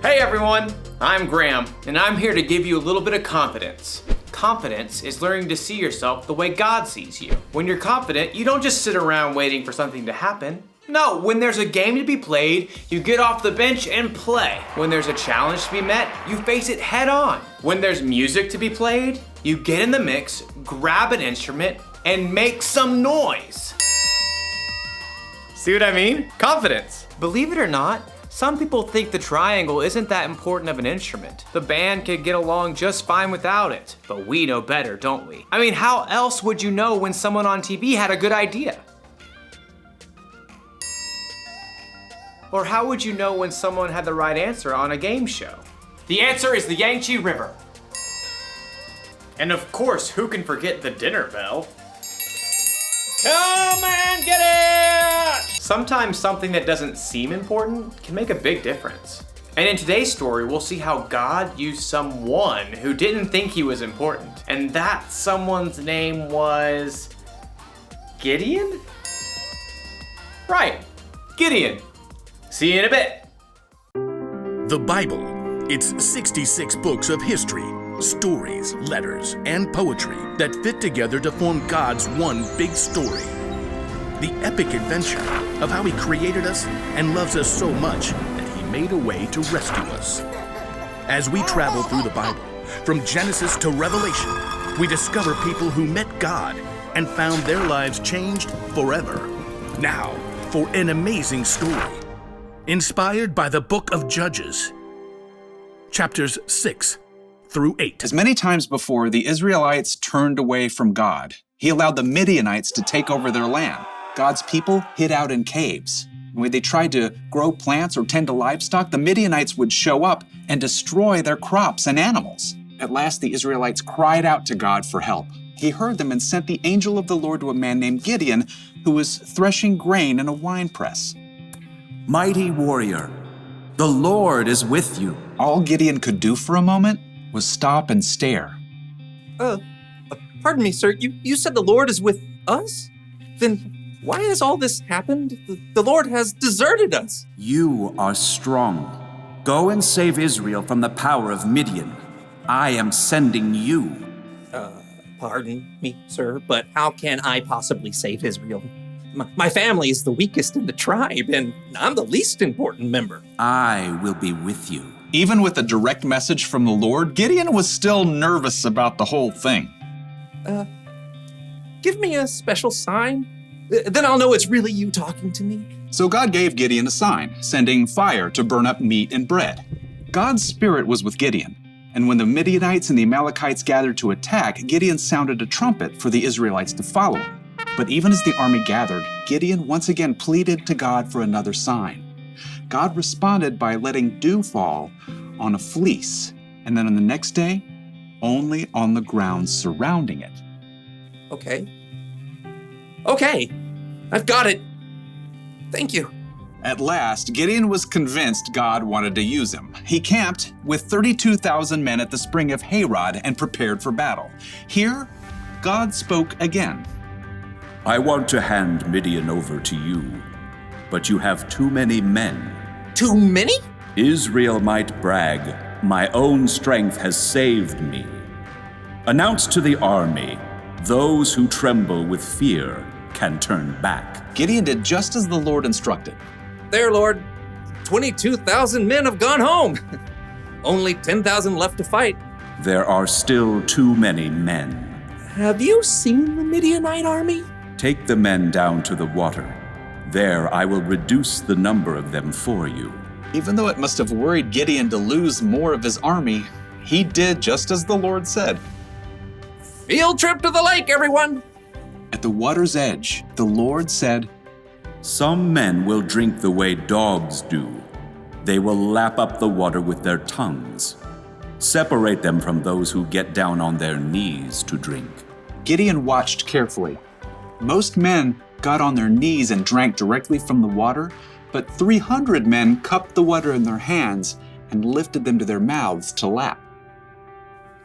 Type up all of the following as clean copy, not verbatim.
Hey everyone, I'm Graham, and I'm here to give you a little bit of confidence. Confidence is learning to see yourself the way God sees you. When you're confident, you don't just sit around waiting for something to happen. No, when there's a game to be played, you get off the bench and play. When there's a challenge to be met, you face it head on. When there's music to be played, you get in the mix, grab an instrument, and make some noise. See what I mean? Confidence. Believe it or not, some people think the triangle isn't that important of an instrument. The band could get along just fine without it. But we know better, don't we? I mean, how else would you know when someone on TV had a good idea? Or how would you know when someone had the right answer on a game show? The answer is the Yangtze River. And of course, who can forget the dinner bell? Come and get it! Sometimes something that doesn't seem important can make a big difference. And in today's story, we'll see how God used someone who didn't think he was important. And that someone's name was Gideon? Right, Gideon. See you in a bit. The Bible. It's 66 books of history, stories, letters, and poetry that fit together to form God's one big story. The epic adventure of how He created us and loves us so much that He made a way to rescue us. As we travel through the Bible, from Genesis to Revelation, we discover people who met God and found their lives changed forever. Now, for an amazing story, inspired by the book of Judges, chapters 6 through 8. As many times before, the Israelites turned away from God. He allowed the Midianites to take over their land. God's people hid out in caves. When they tried to grow plants or tend to livestock, the Midianites would show up and destroy their crops and animals. At last, the Israelites cried out to God for help. He heard them and sent the angel of the Lord to a man named Gideon, who was threshing grain in a winepress. Mighty warrior, the Lord is with you. All Gideon could do for a moment was stop and stare. Pardon me, sir. You said the Lord is with us? Then why has all this happened? The Lord has deserted us. You are strong. Go and save Israel from the power of Midian. I am sending you. Pardon me, sir, but how can I possibly save Israel? My family is the weakest in the tribe, and I'm the least important member. I will be with you. Even with a direct message from the Lord, Gideon was still nervous about the whole thing. Give me a special sign. Then I'll know it's really you talking to me. So God gave Gideon a sign, sending fire to burn up meat and bread. God's spirit was with Gideon, and when the Midianites and the Amalekites gathered to attack, Gideon sounded a trumpet for the Israelites to follow him. But even as the army gathered, Gideon once again pleaded to God for another sign. God responded by letting dew fall on a fleece, and then on the next day, only on the ground surrounding it. Okay, I've got it. Thank you. At last, Gideon was convinced God wanted to use him. He camped with 32,000 men at the spring of Harod and prepared for battle. Here, God spoke again. I want to hand Midian over to you, but you have too many men. Too many? Israel might brag, my own strength has saved me. Announce to the army, those who tremble with fear can turn back. Gideon did just as the Lord instructed. There, Lord. 22,000 men have gone home. Only 10,000 left to fight. There are still too many men. Have you seen the Midianite army? Take the men down to the water. There I will reduce the number of them for you. Even though it must have worried Gideon to lose more of his army, he did just as the Lord said. Field trip to the lake, everyone! At the water's edge, the Lord said, Some men will drink the way dogs do. They will lap up the water with their tongues. Separate them from those who get down on their knees to drink. Gideon watched carefully. Most men got on their knees and drank directly from the water, but 300 men cupped the water in their hands and lifted them to their mouths to lap.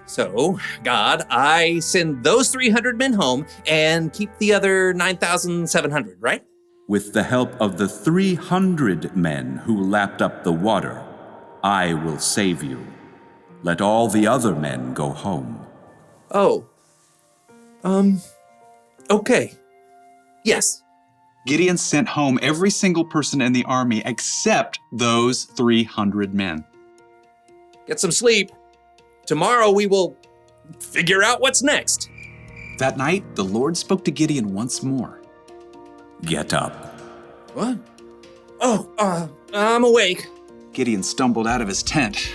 So, God, I send those 300 men home and keep the other 9,700, right? With the help of the 300 men who lapped up the water, I will save you. Let all the other men go home. Oh. Okay. Yes. Gideon sent home every single person in the army except those 300 men. Get some sleep. Tomorrow we will figure out what's next. That night, the Lord spoke to Gideon once more. Get up. What? Oh, I'm awake. Gideon stumbled out of his tent.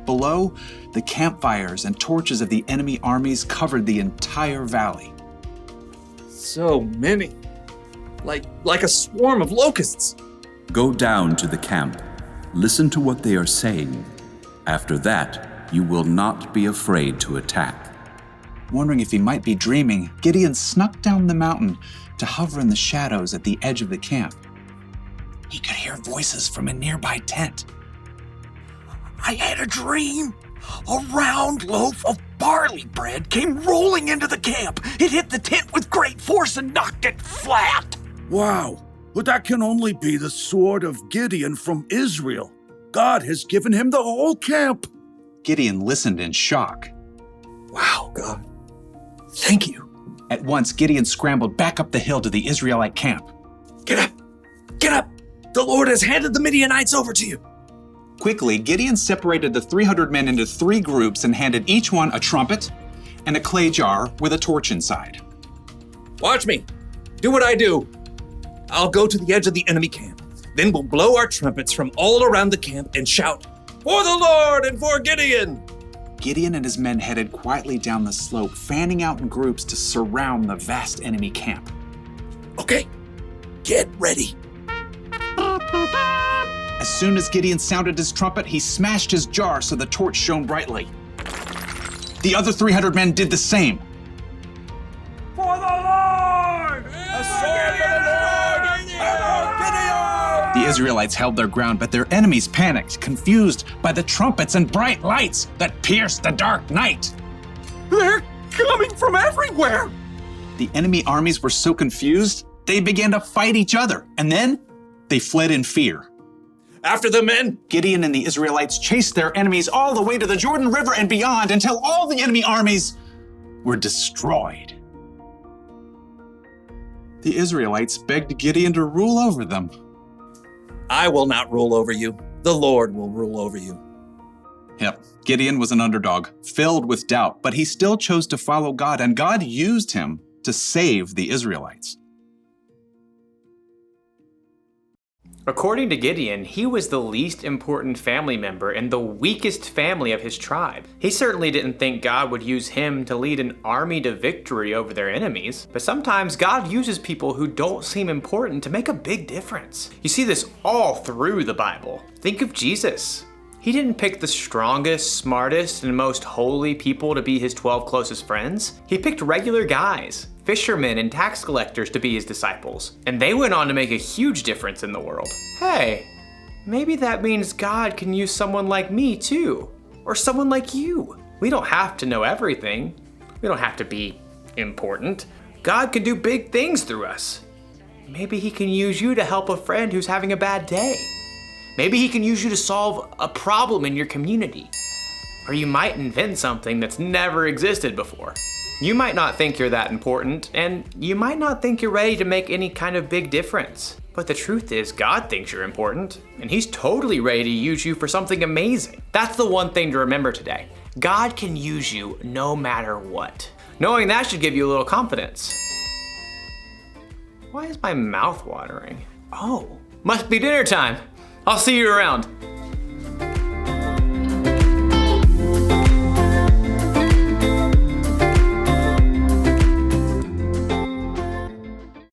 Below, the campfires and torches of the enemy armies covered the entire valley. So many. Like a swarm of locusts. Go down to the camp. Listen to what they are saying. After that, you will not be afraid to attack. Wondering if he might be dreaming, Gideon snuck down the mountain to hover in the shadows at the edge of the camp. He could hear voices from a nearby tent. I had a dream. A round loaf of barley bread came rolling into the camp. It hit the tent with great force and knocked it flat. Wow, but that can only be the sword of Gideon from Israel. God has given him the whole camp. Gideon listened in shock. Wow, God. Thank you. At once, Gideon scrambled back up the hill to the Israelite camp. Get up! Get up! The Lord has handed the Midianites over to you. Quickly, Gideon separated the 300 men into 3 groups and handed each one a trumpet and a clay jar with a torch inside. Watch me. Do what I do. I'll go to the edge of the enemy camp. Then we'll blow our trumpets from all around the camp and shout, "For the Lord and for Gideon!" Gideon and his men headed quietly down the slope, fanning out in groups to surround the vast enemy camp. Okay, get ready. As soon as Gideon sounded his trumpet, he smashed his jar so the torch shone brightly. The other 300 men did the same. For the Lord! A sword for the Lord! Gideon! The Israelites held their ground, but their enemies panicked, confused by the trumpets and bright lights that pierced the dark night. They're coming from everywhere. The enemy armies were so confused, they began to fight each other, and then they fled in fear. After the men! Gideon and the Israelites chased their enemies all the way to the Jordan River and beyond until all the enemy armies were destroyed. The Israelites begged Gideon to rule over them. I will not rule over you. The Lord will rule over you. Yep, Gideon was an underdog, filled with doubt, but he still chose to follow God, and God used him to save the Israelites. According to Gideon, he was the least important family member and the weakest family of his tribe. He certainly didn't think God would use him to lead an army to victory over their enemies, but sometimes God uses people who don't seem important to make a big difference. You see this all through the Bible. Think of Jesus. He didn't pick the strongest, smartest, and most holy people to be his 12 closest friends. He picked regular guys, fishermen and tax collectors to be his disciples, and they went on to make a huge difference in the world. Hey, maybe that means God can use someone like me too, or someone like you. We don't have to know everything. We don't have to be important. God can do big things through us. Maybe he can use you to help a friend who's having a bad day. Maybe he can use you to solve a problem in your community. Or you might invent something that's never existed before. You might not think you're that important, and you might not think you're ready to make any kind of big difference. But the truth is, God thinks you're important, and he's totally ready to use you for something amazing. That's the one thing to remember today. God can use you no matter what. Knowing that should give you a little confidence. Why is my mouth watering? Oh, must be dinner time. I'll see you around.